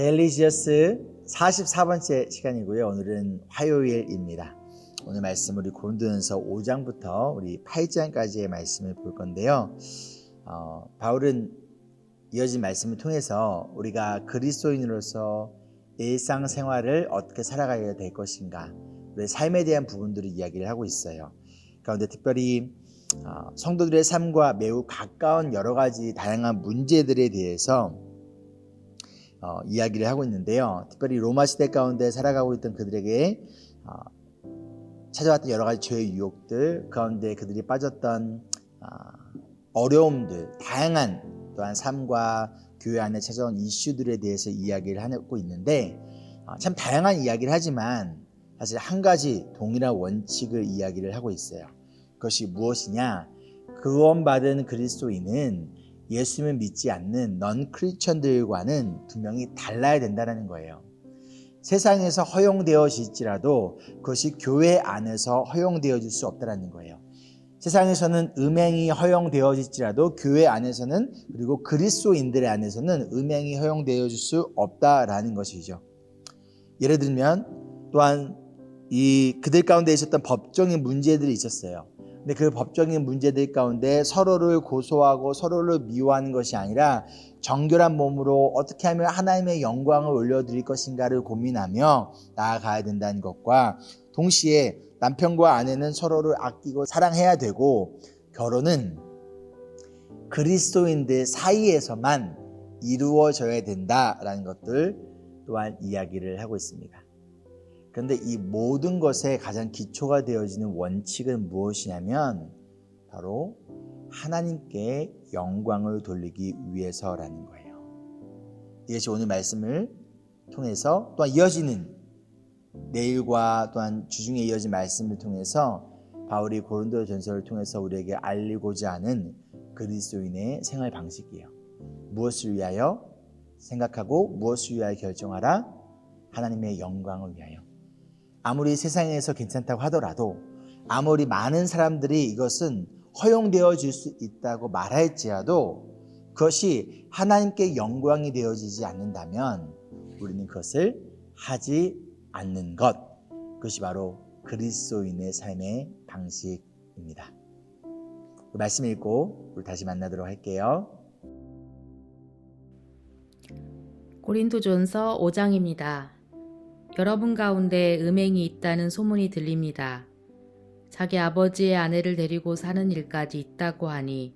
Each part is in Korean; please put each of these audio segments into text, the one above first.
데일리지어스 44번째 시간이고요. 오늘은 화요일입니다. 오늘 말씀 우리 고린도전서 5장부터 우리 8장까지의 말씀을 볼 건데요. 바울은 이어진 말씀을 통해서 우리가 그리스도인으로서 일상생활을 어떻게 살아가야 될 것인가, 우리의 삶에 대한 부분들을 이야기를 하고 있어요. 그런데 특별히 성도들의 삶과 매우 가까운 여러 가지 다양한 문제들에 대해서 이야기를 하고 있는데요. 특별히 로마 시대 가운데 살아가고 있던 그들에게 찾아왔던 여러 가지 죄의 유혹들 가운데 그들이 빠졌던 어려움들, 다양한 또한 삶과 교회 안에 찾아온 이슈들에 대해서 이야기를 하고 있는데, 참 다양한 이야기를 하지만 사실 한 가지 동일한 원칙을 이야기를 하고 있어요. 그것이 무엇이냐? 구원받은 그리스도인은 예수님을 믿지 않는 넌 크리스천들과는 분명히 달라야 된다는 거예요. 세상에서 허용되어질지라도 그것이 교회 안에서 허용되어질 수 없다는 거예요. 세상에서는 음행이 허용되어질지라도 교회 안에서는, 그리고 그리스도인들의 안에서는 음행이 허용되어질 수 없다라는 것이죠. 예를 들면 또한 그들 가운데 있었던 법적인 문제들이 있었어요. 근데 그 법적인 문제들 가운데 서로를 고소하고 서로를 미워하는 것이 아니라 정결한 몸으로 어떻게 하면 하나님의 영광을 올려드릴 것인가를 고민하며 나아가야 된다는 것과 동시에 남편과 아내는 서로를 아끼고 사랑해야 되고, 결혼은 그리스도인들 사이에서만 이루어져야 된다라는 것들 또한 이야기를 하고 있습니다. 그런데 이 모든 것의 가장 기초가 되어지는 원칙은 무엇이냐면 바로 하나님께 영광을 돌리기 위해서라는 거예요. 이것이 오늘 말씀을 통해서 또한 이어지는 내일과 또한 주중에 이어진 말씀을 통해서 바울이 고린도전서를 통해서 우리에게 알리고자 하는 그리스도인의 생활 방식이에요. 무엇을 위하여 생각하고 무엇을 위하여 결정하라? 하나님의 영광을 위하여. 아무리 세상에서 괜찮다고 하더라도, 아무리 많은 사람들이 이것은 허용되어질 수 있다고 말할지라도 그것이 하나님께 영광이 되어지지 않는다면 우리는 그것을 하지 않는 것, 그것이 바로 그리스도인의 삶의 방식입니다. 말씀 읽고 우리 다시 만나도록 할게요. 고린도전서 5장입니다. 여러분 가운데 음행이 있다는 소문이 들립니다. 자기 아버지의 아내를 데리고 사는 일까지 있다고 하니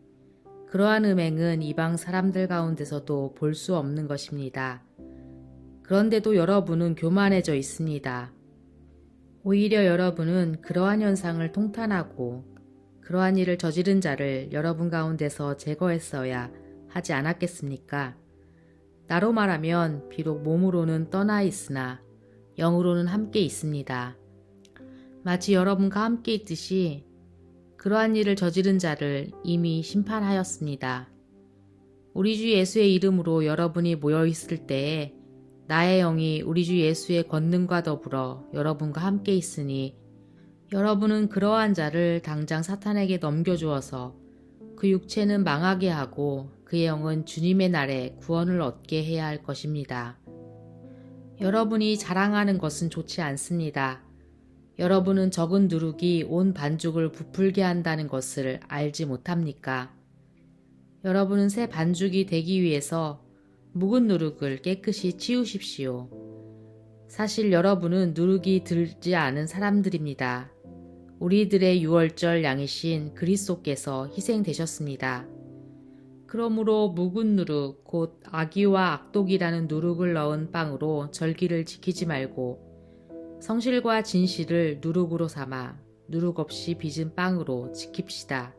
그러한 음행은 이방 사람들 가운데서도 볼 수 없는 것입니다. 그런데도 여러분은 교만해져 있습니다. 오히려 여러분은 그러한 현상을 통탄하고 그러한 일을 저지른 자를 여러분 가운데서 제거했어야 하지 않았겠습니까? 나로 말하면 비록 몸으로는 떠나 있으나 영으로는 함께 있습니다. 마치 여러분과 함께 있듯이 그러한 일을 저지른 자를 이미 심판하였습니다. 우리 주 예수의 이름으로 여러분이 모여 있을 때에 나의 영이 우리 주 예수의 권능과 더불어 여러분과 함께 있으니 여러분은 그러한 자를 당장 사탄에게 넘겨주어서 그 육체는 망하게 하고 그의 영은 주님의 날에 구원을 얻게 해야 할 것입니다. 여러분이 자랑하는 것은 좋지 않습니다. 여러분은 적은 누룩이 온 반죽을 부풀게 한다는 것을 알지 못합니까? 여러분은 새 반죽이 되기 위해서 묵은 누룩을 깨끗이 치우십시오. 사실 여러분은 누룩이 들지 않은 사람들입니다. 우리들의 유월절 양이신 그리스도께서 희생되셨습니다. 그러므로 묵은 누룩, 곧 악의와 악독이라는 누룩을 넣은 빵으로 절기를 지키지 말고 성실과 진실을 누룩으로 삼아 누룩 없이 빚은 빵으로 지킵시다.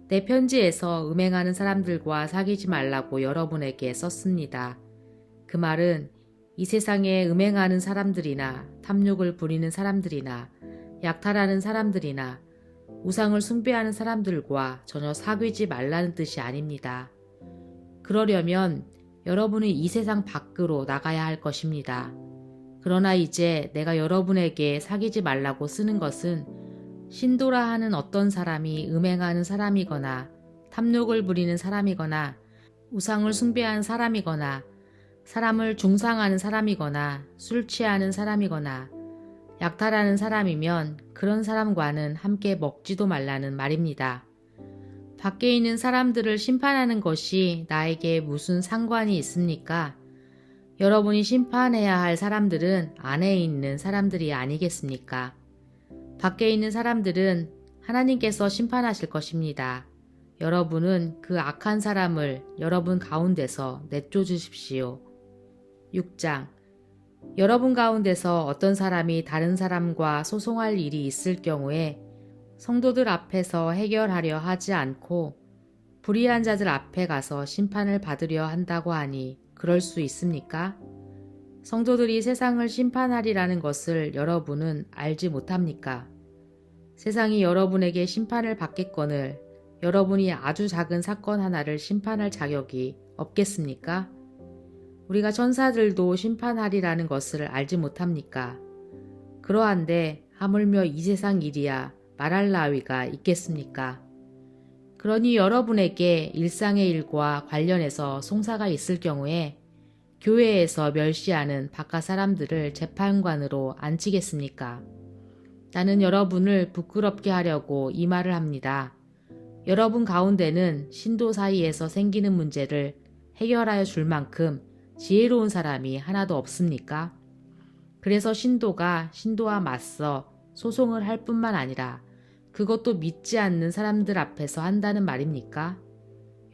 내 편지에서 음행하는 사람들과 사귀지 말라고 여러분에게 썼습니다. 그 말은 이 세상에 음행하는 사람들이나 탐욕을 부리는 사람들이나 약탈하는 사람들이나 우상을 숭배하는 사람들과 전혀 사귀지 말라는 뜻이 아닙니다. 그러려면 여러분은 이 세상 밖으로 나가야 할 것입니다. 그러나 이제 내가 여러분에게 사귀지 말라고 쓰는 것은 신도라 하는 어떤 사람이 음행하는 사람이거나 탐욕을 부리는 사람이거나 우상을 숭배하는 사람이거나 사람을 중상하는 사람이거나 술 취하는 사람이거나 약탈하는 사람이면 그런 사람과는 함께 먹지도 말라는 말입니다. 밖에 있는 사람들을 심판하는 것이 나에게 무슨 상관이 있습니까? 여러분이 심판해야 할 사람들은 안에 있는 사람들이 아니겠습니까? 밖에 있는 사람들은 하나님께서 심판하실 것입니다. 여러분은 그 악한 사람을 여러분 가운데서 내쫓으십시오. 6장. 여러분 가운데서 어떤 사람이 다른 사람과 소송할 일이 있을 경우에 성도들 앞에서 해결하려 하지 않고 불의한 자들 앞에 가서 심판을 받으려 한다고 하니 그럴 수 있습니까? 성도들이 세상을 심판하리라는 것을 여러분은 알지 못합니까? 세상이 여러분에게 심판을 받겠거늘 여러분이 아주 작은 사건 하나를 심판할 자격이 없겠습니까? 우리가 천사들도 심판하리라는 것을 알지 못합니까? 그러한데 하물며 이 세상 일이야 말할 나위가 있겠습니까? 그러니 여러분에게 일상의 일과 관련해서 송사가 있을 경우에 교회에서 멸시하는 바깥 사람들을 재판관으로 앉히겠습니까? 나는 여러분을 부끄럽게 하려고 이 말을 합니다. 여러분 가운데는 신도 사이에서 생기는 문제를 해결하여 줄 만큼 지혜로운 사람이 하나도 없습니까? 그래서 신도가 신도와 맞서 소송을 할 뿐만 아니라 그것도 믿지 않는 사람들 앞에서 한다는 말입니까?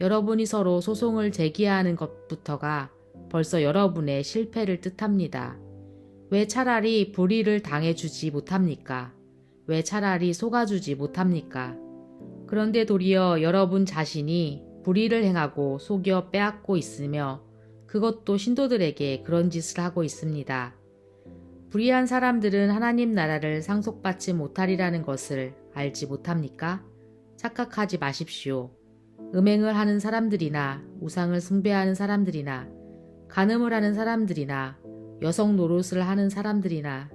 여러분이 서로 소송을 제기하는 것부터가 벌써 여러분의 실패를 뜻합니다. 왜 차라리 불의를 당해주지 못합니까? 왜 차라리 속아주지 못합니까? 그런데 도리어 여러분 자신이 불의를 행하고 속여 빼앗고 있으며 그것도 신도들에게 그런 짓을 하고 있습니다. 불의한 사람들은 하나님 나라를 상속받지 못하리라는 것을 알지 못합니까? 착각하지 마십시오. 음행을 하는 사람들이나 우상을 숭배하는 사람들이나 간음을 하는 사람들이나 여성 노릇을 하는 사람들이나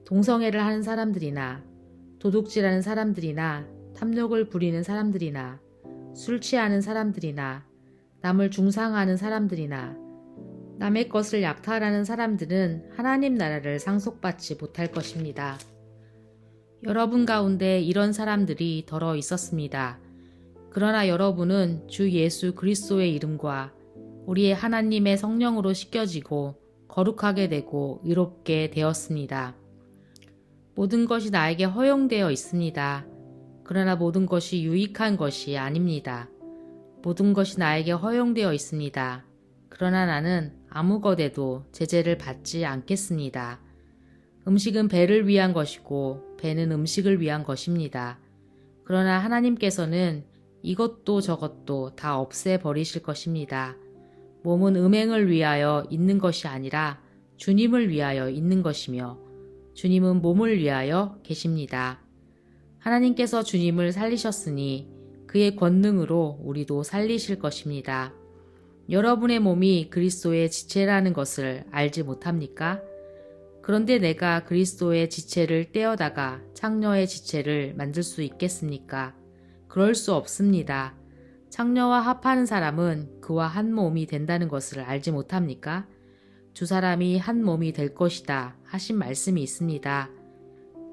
동성애를 하는 사람들이나 도둑질하는 사람들이나 탐욕을 부리는 사람들이나 술 취하는 사람들이나 남을 중상하는 사람들이나 남의 것을 약탈하는 사람들은 하나님 나라를 상속받지 못할 것입니다. 여러분 가운데 이런 사람들이 더러 있었습니다. 그러나 여러분은 주 예수 그리스도의 이름과 우리의 하나님의 성령으로 씻겨지고 거룩하게 되고 의롭게 되었습니다. 모든 것이 나에게 허용되어 있습니다. 그러나 모든 것이 유익한 것이 아닙니다. 모든 것이 나에게 허용되어 있습니다. 그러나 나는 아무 것에도 제재를 받지 않겠습니다. 음식은 배를 위한 것이고 배는 음식을 위한 것입니다. 그러나 하나님께서는 이것도 저것도 다 없애버리실 것입니다. 몸은 음행을 위하여 있는 것이 아니라 주님을 위하여 있는 것이며 주님은 몸을 위하여 계십니다. 하나님께서 주님을 살리셨으니 그의 권능으로 우리도 살리실 것입니다. 여러분의 몸이 그리스도의 지체라는 것을 알지 못합니까? 그런데 내가 그리스도의 지체를 떼어다가 창녀의 지체를 만들 수 있겠습니까? 그럴 수 없습니다. 창녀와 합하는 사람은 그와 한 몸이 된다는 것을 알지 못합니까? 두 사람이 한 몸이 될 것이다 하신 말씀이 있습니다.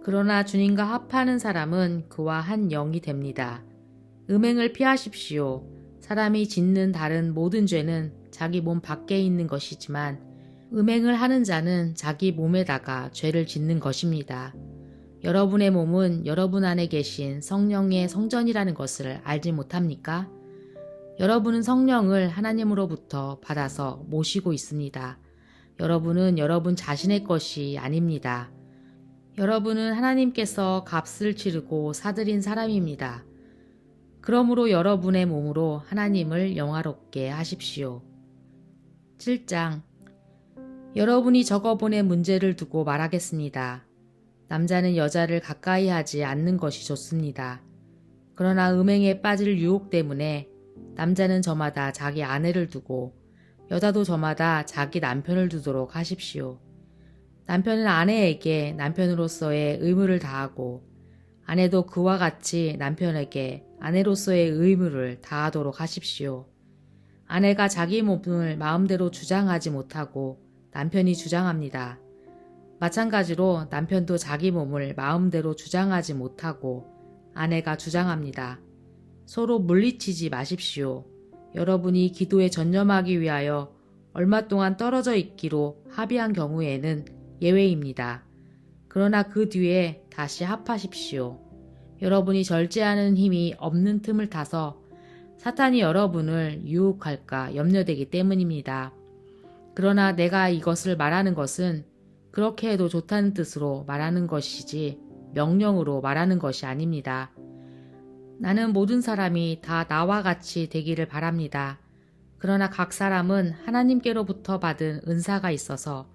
그러나 주님과 합하는 사람은 그와 한 영이 됩니다. 음행을 피하십시오. 사람이 짓는 다른 모든 죄는 자기 몸 밖에 있는 것이지만 음행을 하는 자는 자기 몸에다가 죄를 짓는 것입니다. 여러분의 몸은 여러분 안에 계신 성령의 성전이라는 것을 알지 못합니까? 여러분은 성령을 하나님으로부터 받아서 모시고 있습니다. 여러분은 여러분 자신의 것이 아닙니다. 여러분은 하나님께서 값을 치르고 사들인 사람입니다. 그러므로 여러분의 몸으로 하나님을 영화롭게 하십시오. 7장. 여러분이 적어보낸 문제를 두고 말하겠습니다. 남자는 여자를 가까이 하지 않는 것이 좋습니다. 그러나 음행에 빠질 유혹 때문에 남자는 저마다 자기 아내를 두고 여자도 저마다 자기 남편을 두도록 하십시오. 남편은 아내에게 남편으로서의 의무를 다하고 아내도 그와 같이 남편에게 아내로서의 의무를 다하도록 하십시오. 아내가 자기 몸을 마음대로 주장하지 못하고 남편이 주장합니다. 마찬가지로 남편도 자기 몸을 마음대로 주장하지 못하고 아내가 주장합니다. 서로 물리치지 마십시오. 여러분이 기도에 전념하기 위하여 얼마 동안 떨어져 있기로 합의한 경우에는 예외입니다. 그러나 그 뒤에 다시 합하십시오. 여러분이 절제하는 힘이 없는 틈을 타서 사탄이 여러분을 유혹할까 염려되기 때문입니다. 그러나 내가 이것을 말하는 것은 그렇게 해도 좋다는 뜻으로 말하는 것이지 명령으로 말하는 것이 아닙니다. 나는 모든 사람이 다 나와 같이 되기를 바랍니다. 그러나 각 사람은 하나님께로부터 받은 은사가 있어서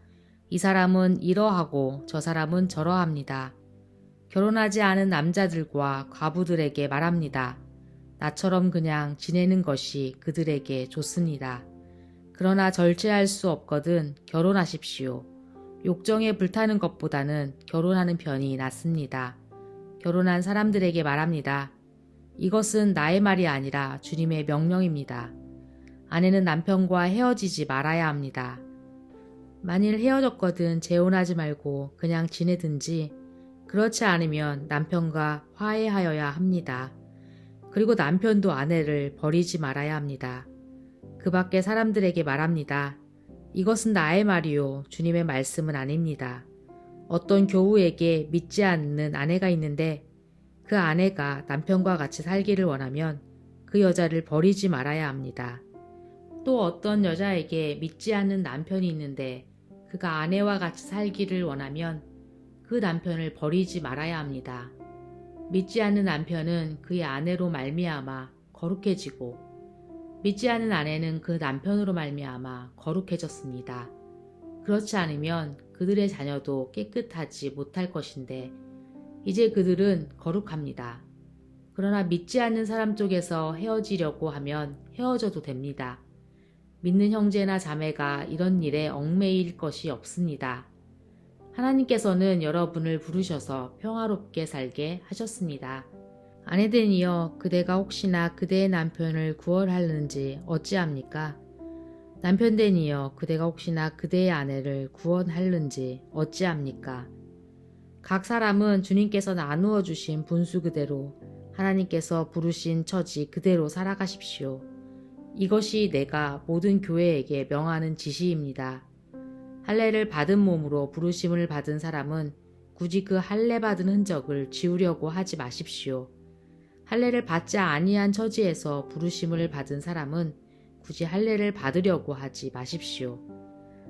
이 사람은 이러하고 저 사람은 저러합니다. 결혼하지 않은 남자들과 과부들에게 말합니다. 나처럼 그냥 지내는 것이 그들에게 좋습니다. 그러나 절제할 수 없거든 결혼하십시오. 욕정에 불타는 것보다는 결혼하는 편이 낫습니다. 결혼한 사람들에게 말합니다. 이것은 나의 말이 아니라 주님의 명령입니다. 아내는 남편과 헤어지지 말아야 합니다. 만일 헤어졌거든 재혼하지 말고 그냥 지내든지 그렇지 않으면 남편과 화해하여야 합니다. 그리고 남편도 아내를 버리지 말아야 합니다. 그 밖에 사람들에게 말합니다. 이것은 나의 말이요 주님의 말씀은 아닙니다. 어떤 교우에게 믿지 않는 아내가 있는데 그 아내가 남편과 같이 살기를 원하면 그 여자를 버리지 말아야 합니다. 또 어떤 여자에게 믿지 않는 남편이 있는데 그가 아내와 같이 살기를 원하면 그 남편을 버리지 말아야 합니다. 믿지 않는 남편은 그의 아내로 말미암아 거룩해지고 믿지 않는 아내는 그 남편으로 말미암아 거룩해졌습니다. 그렇지 않으면 그들의 자녀도 깨끗하지 못할 것인데 이제 그들은 거룩합니다. 그러나 믿지 않는 사람 쪽에서 헤어지려고 하면 헤어져도 됩니다. 믿는 형제나 자매가 이런 일에 얽매일 것이 없습니다. 하나님께서는 여러분을 부르셔서 평화롭게 살게 하셨습니다. 아내들이여 그대가 혹시나 그대의 남편을 구원하는지 어찌합니까? 남편들이여 그대가 혹시나 그대의 아내를 구원하는지 어찌합니까? 각 사람은 주님께서 나누어 주신 분수 그대로 하나님께서 부르신 처지 그대로 살아가십시오. 이것이 내가 모든 교회에게 명하는 지시입니다. 할례를 받은 몸으로 부르심을 받은 사람은 굳이 그 할례 받은 흔적을 지우려고 하지 마십시오. 할례를 받지 아니한 처지에서 부르심을 받은 사람은 굳이 할례를 받으려고 하지 마십시오.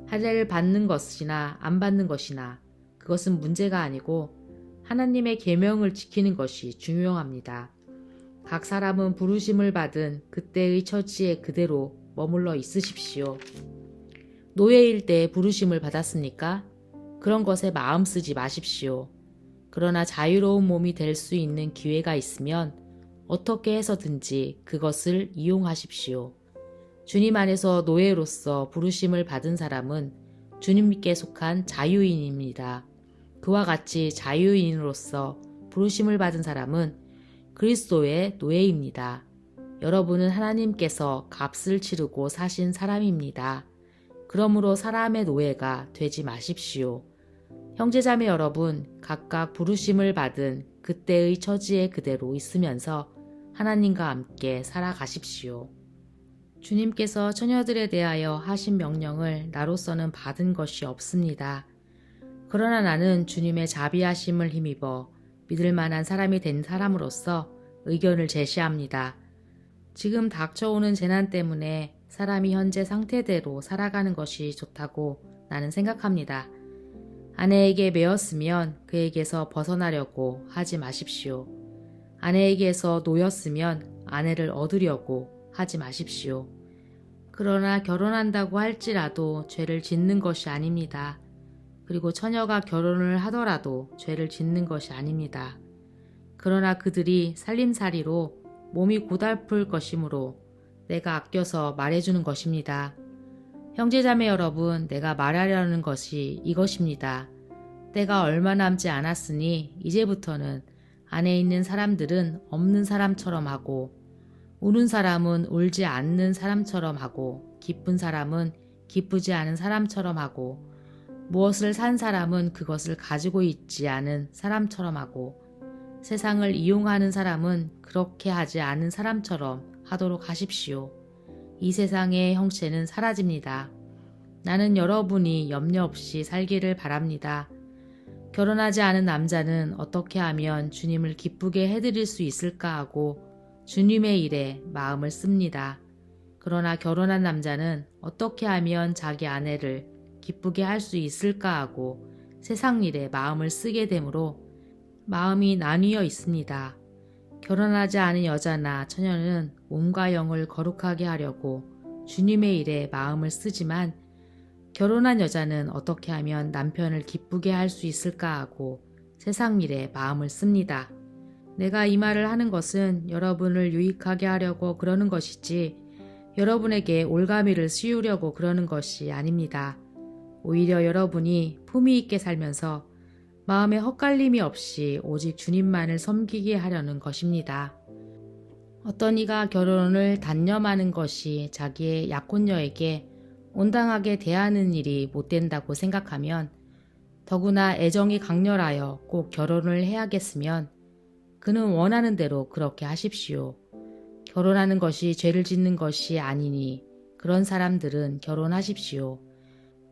할례를 받는 것이나 안 받는 것이나 그것은 문제가 아니고 하나님의 계명을 지키는 것이 중요합니다. 각 사람은 부르심을 받은 그때의 처지에 그대로 머물러 있으십시오. 노예일 때 부르심을 받았습니까? 그런 것에 마음 쓰지 마십시오. 그러나 자유로운 몸이 될 수 있는 기회가 있으면 어떻게 해서든지 그것을 이용하십시오. 주님 안에서 노예로서 부르심을 받은 사람은 주님께 속한 자유인입니다. 그와 같이 자유인으로서 부르심을 받은 사람은 그리스도의 노예입니다. 여러분은 하나님께서 값을 치르고 사신 사람입니다. 그러므로 사람의 노예가 되지 마십시오. 형제자매 여러분, 각각 부르심을 받은 그때의 처지에 그대로 있으면서 하나님과 함께 살아가십시오. 주님께서 처녀들에 대하여 하신 명령을 나로서는 받은 것이 없습니다. 그러나 나는 주님의 자비하심을 힘입어 믿을 만한 사람이 된 사람으로서 의견을 제시합니다. 지금 닥쳐오는 재난 때문에 사람이 현재 상태대로 살아가는 것이 좋다고 나는 생각합니다. 아내에게 매였으면 그에게서 벗어나려고 하지 마십시오. 아내에게서 놓였으면 아내를 얻으려고 하지 마십시오. 그러나 결혼한다고 할지라도 죄를 짓는 것이 아닙니다. 그리고 처녀가 결혼을 하더라도 죄를 짓는 것이 아닙니다. 그러나 그들이 살림살이로 몸이 고달플 것이므로 내가 아껴서 말해주는 것입니다. 형제자매 여러분, 내가 말하려는 것이 이것입니다. 때가 얼마 남지 않았으니 이제부터는 안에 있는 사람들은 없는 사람처럼 하고 우는 사람은 울지 않는 사람처럼 하고 기쁜 사람은 기쁘지 않은 사람처럼 하고 무엇을 산 사람은 그것을 가지고 있지 않은 사람처럼 하고 세상을 이용하는 사람은 그렇게 하지 않은 사람처럼 하도록 하십시오. 이 세상의 형체는 사라집니다. 나는 여러분이 염려 없이 살기를 바랍니다. 결혼하지 않은 남자는 어떻게 하면 주님을 기쁘게 해드릴 수 있을까 하고 주님의 일에 마음을 씁니다. 그러나 결혼한 남자는 어떻게 하면 자기 아내를 기쁘게 할 수 있을까 하고 세상 일에 마음을 쓰게 되므로 마음이 나뉘어 있습니다. 결혼하지 않은 여자나 처녀는 몸과 영을 거룩하게 하려고 주님의 일에 마음을 쓰지만 결혼한 여자는 어떻게 하면 남편을 기쁘게 할 수 있을까 하고 세상 일에 마음을 씁니다. 내가 이 말을 하는 것은 여러분을 유익하게 하려고 그러는 것이지 여러분에게 올가미를 씌우려고 그러는 것이 아닙니다. 오히려 여러분이 품위 있게 살면서 마음에 헛갈림이 없이 오직 주님만을 섬기게 하려는 것입니다. 어떤 이가 결혼을 단념하는 것이 자기의 약혼녀에게 온당하게 대하는 일이 못된다고 생각하면 더구나 애정이 강렬하여 꼭 결혼을 해야겠으면 그는 원하는 대로 그렇게 하십시오. 결혼하는 것이 죄를 짓는 것이 아니니 그런 사람들은 결혼하십시오.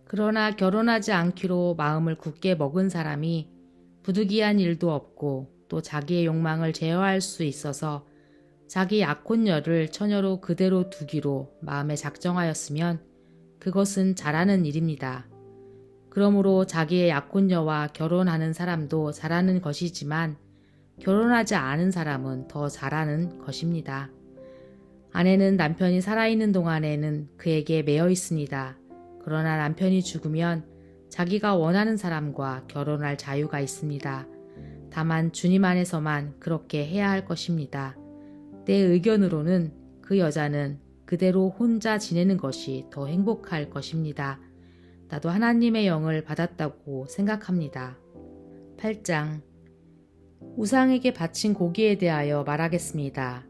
그러나 결혼하지 않기로 마음을 굳게 먹은 사람이 부득이한 일도 없고 또 자기의 욕망을 제어할 수 있어서 자기 약혼녀를 처녀로 그대로 두기로 마음에 작정하였으면 그것은 잘하는 일입니다. 그러므로 자기의 약혼녀와 결혼하는 사람도 잘하는 것이지만 결혼하지 않은 사람은 더 잘하는 것입니다. 아내는 남편이 살아있는 동안에는 그에게 매여 있습니다. 그러나 남편이 죽으면 자기가 원하는 사람과 결혼할 자유가 있습니다. 다만 주님 안에서만 그렇게 해야 할 것입니다. 내 의견으로는 그 여자는 그대로 혼자 지내는 것이 더 행복할 것입니다. 나도 하나님의 영을 받았다고 생각합니다. 8장 우상에게 바친 고기에 대하여 말하겠습니다.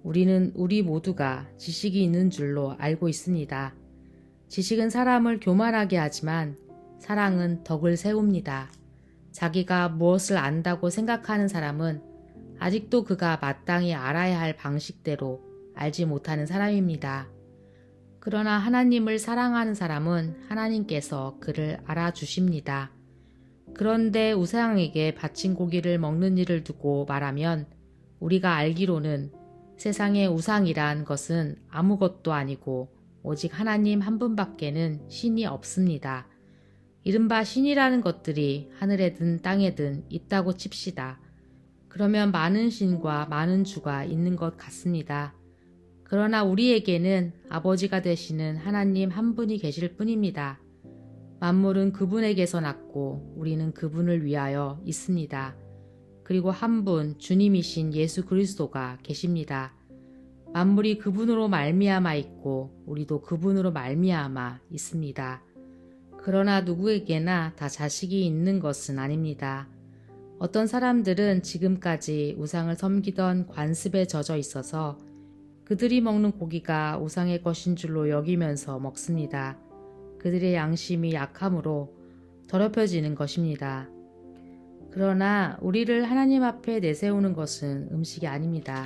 우리는 우리 모두가 지식이 있는 줄로 알고 있습니다. 지식은 사람을 교만하게 하지만 사랑은 덕을 세웁니다. 자기가 무엇을 안다고 생각하는 사람은 아직도 그가 마땅히 알아야 할 방식대로 알지 못하는 사람입니다. 그러나 하나님을 사랑하는 사람은 하나님께서 그를 알아주십니다. 그런데 우상에게 바친 고기를 먹는 일을 두고 말하면 우리가 알기로는 세상의 우상이란 것은 아무것도 아니고 오직 하나님 한 분밖에는 신이 없습니다. 이른바 신이라는 것들이 하늘에든 땅에든 있다고 칩시다. 그러면 많은 신과 많은 주가 있는 것 같습니다. 그러나 우리에게는 아버지가 되시는 하나님 한 분이 계실 뿐입니다. 만물은 그분에게서 났고 우리는 그분을 위하여 있습니다. 그리고 한 분 주님이신 예수 그리스도가 계십니다. 만물이 그분으로 말미암아 있고 우리도 그분으로 말미암아 있습니다. 그러나 누구에게나 다 자식이 있는 것은 아닙니다. 어떤 사람들은 지금까지 우상을 섬기던 관습에 젖어 있어서 그들이 먹는 고기가 우상의 것인 줄로 여기면서 먹습니다. 그들의 양심이 약함으로 더럽혀지는 것입니다. 그러나 우리를 하나님 앞에 내세우는 것은 음식이 아닙니다.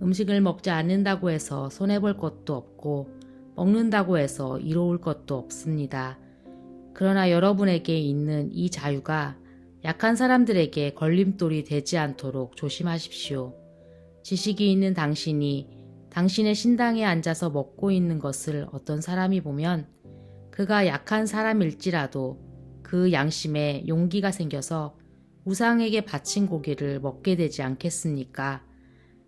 음식을 먹지 않는다고 해서 손해볼 것도 없고 먹는다고 해서 이로울 것도 없습니다. 그러나 여러분에게 있는 이 자유가 약한 사람들에게 걸림돌이 되지 않도록 조심하십시오. 지식이 있는 당신이 당신의 신당에 앉아서 먹고 있는 것을 어떤 사람이 보면 그가 약한 사람일지라도 그 양심에 용기가 생겨서 우상에게 바친 고기를 먹게 되지 않겠습니까?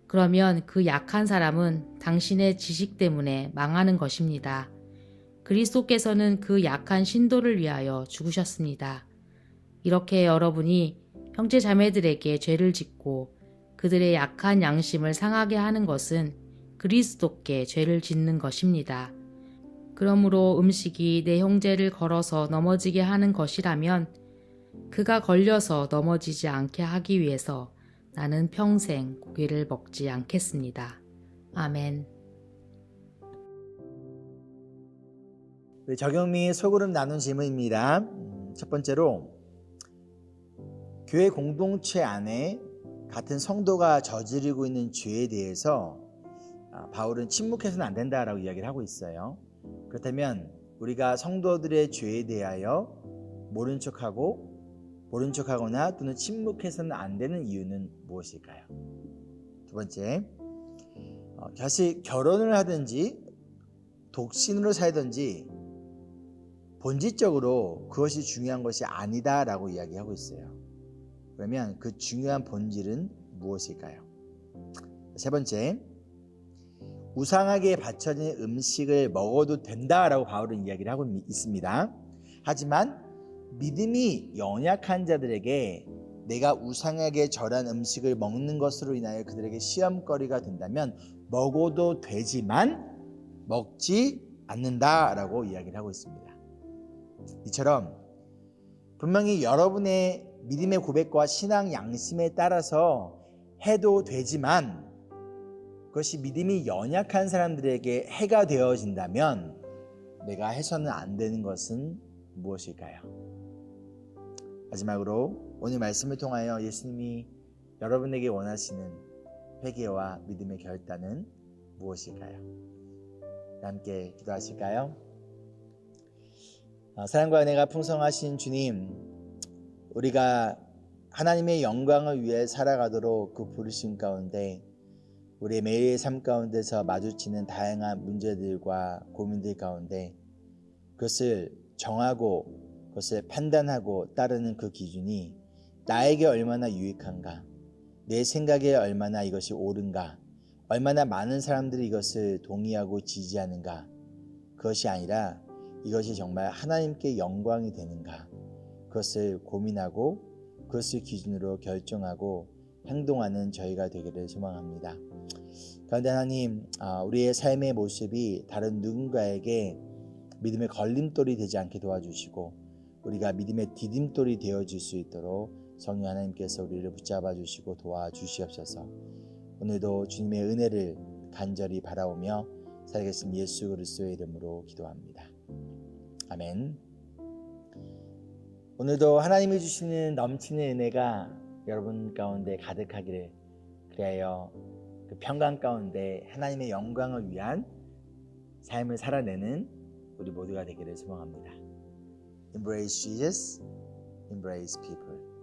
그러면 그 약한 사람은 당신의 지식 때문에 망하는 것입니다. 그리스도께서는 그 약한 신도를 위하여 죽으셨습니다. 이렇게 여러분이 형제 자매들에게 죄를 짓고 그들의 약한 양심을 상하게 하는 것은 그리스도께 죄를 짓는 것입니다. 그러므로 음식이 내 형제를 걸어서 넘어지게 하는 것이라면 그가 걸려서 넘어지지 않게 하기 위해서 나는 평생 고기를 먹지 않겠습니다. 아멘. 우리 적용 및 소그룹 나눈 질문입니다. 첫 번째로, 교회 공동체 안에 같은 성도가 저지르고 있는 죄에 대해서 바울은 침묵해서는 안 된다라고 이야기를 하고 있어요. 그렇다면 우리가 성도들의 죄에 대하여 모른 척하거나 또는 침묵해서는 안 되는 이유는 무엇일까요? 두 번째, 사실 결혼을 하든지 독신으로 살든지 본질적으로 그것이 중요한 것이 아니다라고 이야기하고 있어요. 그러면 그 중요한 본질은 무엇일까요? 세 번째, 우상에게 바쳐진 음식을 먹어도 된다라고 바울은 이야기를 하고 있습니다. 하지만 믿음이 연약한 자들에게 내가 우상에게 절한 음식을 먹는 것으로 인하여 그들에게 시험거리가 된다면 먹어도 되지만 먹지 않는다라고 이야기를 하고 있습니다. 이처럼 분명히 여러분의 믿음의 고백과 신앙 양심에 따라서 해도 되지만 그것이 믿음이 연약한 사람들에게 해가 되어진다면 내가 해서는 안 되는 것은 무엇일까요? 마지막으로 오늘 말씀을 통하여 예수님이 여러분에게 원하시는 회개와 믿음의 결단은 무엇일까요? 함께 기도하실까요? 사랑과 은혜가 풍성하신 주님, 우리가 하나님의 영광을 위해 살아가도록 그 부르심 가운데 우리의 매일의 삶 가운데서 마주치는 다양한 문제들과 고민들 가운데 그것을 정하고 그것을 판단하고 따르는 그 기준이 나에게 얼마나 유익한가, 내 생각에 얼마나 이것이 옳은가, 얼마나 많은 사람들이 이것을 동의하고 지지하는가, 그것이 아니라 이것이 정말 하나님께 영광이 되는가, 그것을 고민하고 그것을 기준으로 결정하고 행동하는 저희가 되기를 소망합니다. 그런데 하나님, 우리의 삶의 모습이 다른 누군가에게 믿음의 걸림돌이 되지 않게 도와주시고 우리가 믿음의 디딤돌이 되어질 수 있도록 성령 하나님께서 우리를 붙잡아 주시고 도와주시옵소서. 오늘도 주님의 은혜를 간절히 바라오며 살아계신 예수 그리스도의 이름으로 기도합니다. 아멘. 오늘도 하나님이 주시는 넘치는 은혜가 여러분 가운데 가득하기를, 그리하여 그 평강 가운데 하나님의 영광을 위한 삶을 살아내는 우리 모두가 되기를 소망합니다. Embrace Jesus, embrace people.